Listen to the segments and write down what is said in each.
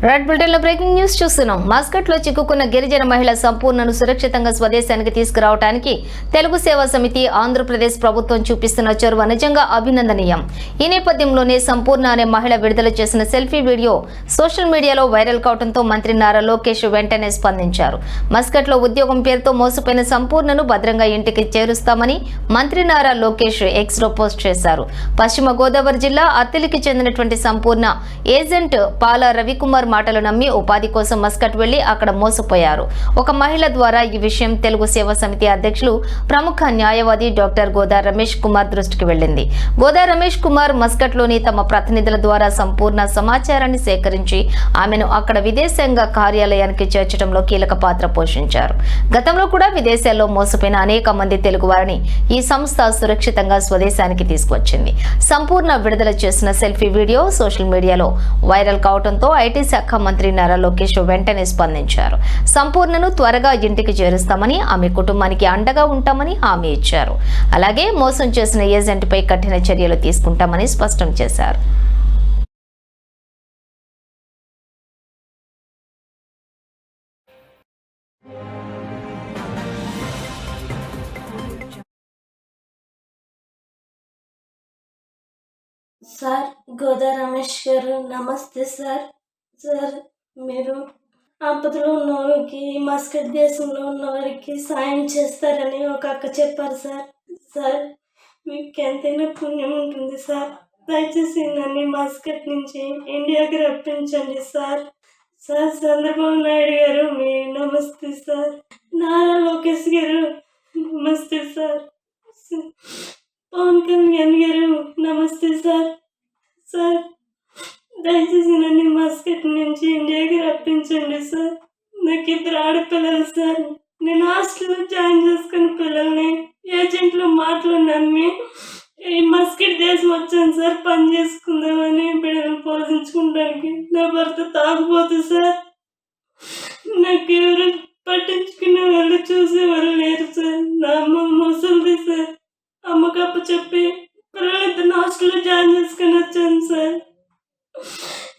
Red బులెటిన్లో breaking news చూస్తున్నాం. మస్కట్లో చిక్కుకున్న గిరిజన మహిళ సంపూర్ణను సురక్షితంగా స్వదేశానికి తీసుకురావడానికి తెలుగు సేవా సమితి ఆంధ్రప్రదేశ్ ప్రభుత్వం చూపిస్తున్న చొరవ నిజంగా అభినందనీయం. ఈ నేపథ్యంలోనే సంపూర్ణ అనే మహిళ విడుదల చేసిన సెల్ఫీ వీడియో సోషల్ మీడియాలో వైరల్ కావడంతో మంత్రి నారా లోకేష్ వెంటనే స్పందించారు. మస్కట్లో ఉద్యోగం పేరుతో మోసపోయిన సంపూర్ణను భద్రంగా ఇంటికి చేరుస్తామని మంత్రి నారా లోకేష్ ఎక్స్లో పోస్ట్ చేశారు. పశ్చిమ గోదావరి జిల్లా అత్తిలికి చెందినటువంటి సంపూర్ణ ఏజెంట్ పాల రవికుమార్ మాటలు నమ్మి ఉపాధి కోసం మస్కట్ వెళ్లి అక్కడ మోసపోయారు. ఒక మహిళ ద్వారా ఈ విషయం తెలుగు సేవా సమితి అధ్యక్షులు ప్రముఖ న్యాయవాది డాక్టర్ గోదా రమేష్ కుమార్ దృష్టికి వెళ్లింది. గోదా రమేష్ కుమార్ మస్కట్లోని తమ ప్రతినిధుల ద్వారా సంపూర్ణ సమాచారాన్ని సేకరించి ఆమెను అక్కడ విదేశాంగ కార్యాలయానికి చేర్చడంలో కీలక పాత్ర పోషించారు. గతంలో కూడా విదేశాల్లో మోసపోయిన అనేక మంది తెలుగు వారిని ఈ సంస్థ సురక్షితంగా స్వదేశానికి తీసుకొచ్చింది. సంపూర్ణ విడుదల చేసిన సెల్ఫీ వీడియో సోషల్ మీడియాలో వైరల్ కావడంతో ఐటీ శాఖ మంత్రి నారా లోకేష్ వెంటనే స్పందించారు. సంపూర్ణను త్వరగా ఇంటికి చేరుస్తామని, ఆమె కుటుంబానికి అండగా ఉంటామని హామీ ఇచ్చారు. అలాగే మోసం చేసిన ఏజెంట్పై కఠిన చర్యలు తీసుకుంటామని స్పష్టం చేశారు. సార్ గోదా రమేష్ గారు నమస్తే సార్. సార్ మీరు ఆపదలో ఉన్న వారికి మస్కట్ దేశంలో ఉన్న వారికి సాయం చేస్తారని ఒక అక్క చెప్పారు సార్. సార్ మీకు ఎంతైనా పుణ్యం ఉంటుంది సార్. దయచేసి నన్ను మస్కట్ నుంచి ఇండియాకి రప్పించండి సార్. సార్ చంద్రబాబు నాయుడు గారు మీ నమస్తే సార్. నారా లోకేష్ గారు నమస్తే సార్. పవన్ కళ్యాణ్ గారు నమస్తే సార్. సార్ దయచేసి నన్ను మస్కట్ నుంచి ఇండియాకి రప్పించండి సార్. నాకు ఇద్దరు ఆడపిల్లలు సార్. నేను హాస్టల్లో జాయిన్ చేసుకున్న పిల్లల్ని ఏజెంట్లో మాటలు నమ్మి ఈ మస్కట్ దేశం వచ్చాను సార్ పని చేసుకుందామని బిడ్డలను పోషించుకోవడానికి. నా భర్త తాగుపోతు సార్. నాకు ఎవరు పట్టించుకునే వాళ్ళు చూసేవాళ్ళు లేరు సార్. నా అమ్మ ముసలిది సార్. అమ్మకప్ప చెప్పి పిల్లలిద్దరిని హాస్టల్లో జాయిన్ చేసుకుని వచ్చాను సార్.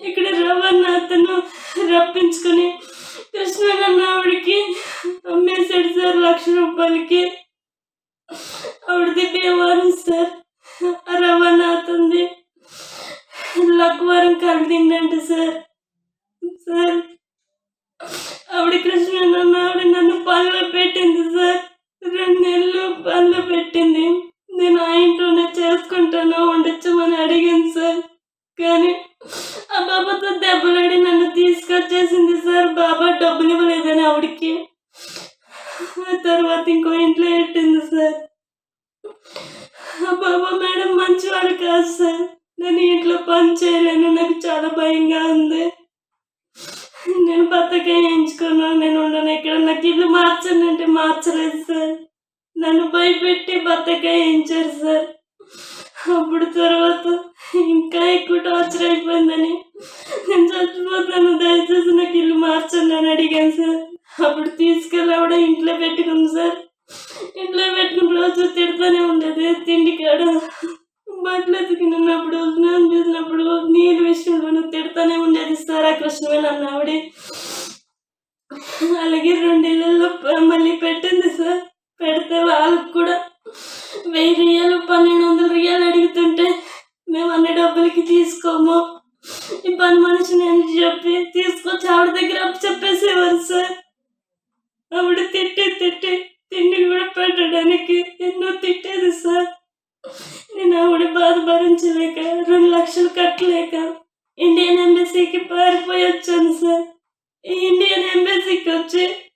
ఇక్కడ రవణ అతను రప్పించుకొని కృష్ణ ఆవిడకి అమ్మేశాడు సార్. 1,00,000 రూపాయలకి. ఆవిడది దేవారం సార్. రవణ అతనిది లక్వారం కలిదిండంట సార్. సార్ ఆవిడ కృష్ణ ఆవిడ నన్ను పనిలో పెట్టింది సార్. 2 నెలలు పనిలో పెట్టింది. నేను ఆ ఇంట్లోనే చేసుకుంటాను ఉండొచ్చమని అడిగాను సార్. కానీ ఆ బాబాతో దెబ్బలాడి నన్ను తీసుకొచ్చేసింది సార్. బాబా డబ్బులు ఇవ్వలేదని ఆవిడకి. ఆ తర్వాత ఇంకో ఇంట్లో పెట్టింది సార్. ఆ బాబా మేడం మంచివాడు కాదు సార్. నేను ఇంట్లో పని చేయలేను. నాకు చాలా భయంగా ఉంది. నేను బతకాయ ఎంచుకోను. నేను ఉండను ఇక్కడ. నాకు ఇల్లు మార్చానంటే మార్చలేదు సార్. నన్ను భయపెట్టి బతకాయ ఎంచారు సార్. అప్పుడు తర్వాత ఇంకా ఎక్కువ టార్చర్ అయిపోయిందని నేను చచ్చిపోతాను, దయచేసి నాకు ఇల్లు మార్చండి అని అడిగాను సార్. అప్పుడు తీసుకెళ్ళి ఆవిడ ఇంట్లో పెట్టుకుంది సార్. ఇంట్లో పెట్టుకున్న రోజు తిడుతూనే ఉండేది. తిండి కాడ బట్టలు ఎత్తుకున్నప్పుడు స్నానం చేసినప్పుడు నీళ్ళ విషయంలో తిడుతూనే ఉండేది సార్. ఆ కృష్ణవేణి అన్న ఆవిడ. అలాగే 2 ఇళ్ళల్లో మళ్ళీ పెట్టింది సార్. పెడితే వాళ్ళకు కూడా 1,000 రియాలు 1,200 రియాలు అడుగుతుంటే మేము అన్ని డబ్బులకి తీసుకోము, ఈ పని మనిషిని అని చెప్పి తీసుకొచ్చి ఆవిడ దగ్గర చెప్పేసేవారు సార్. ఆవిడ తిట్టి తిండి కూడా పెట్టడానికి ఎన్నో తిట్టేది సార్. నేను ఆవిడ బాధ భరించలేక 2 లక్షలు కట్టలేక ఇండియన్ ఎంబసీకి పారిపోయి వచ్చాను సార్. ఈ ఇండియన్ ఎంబసీకి వచ్చి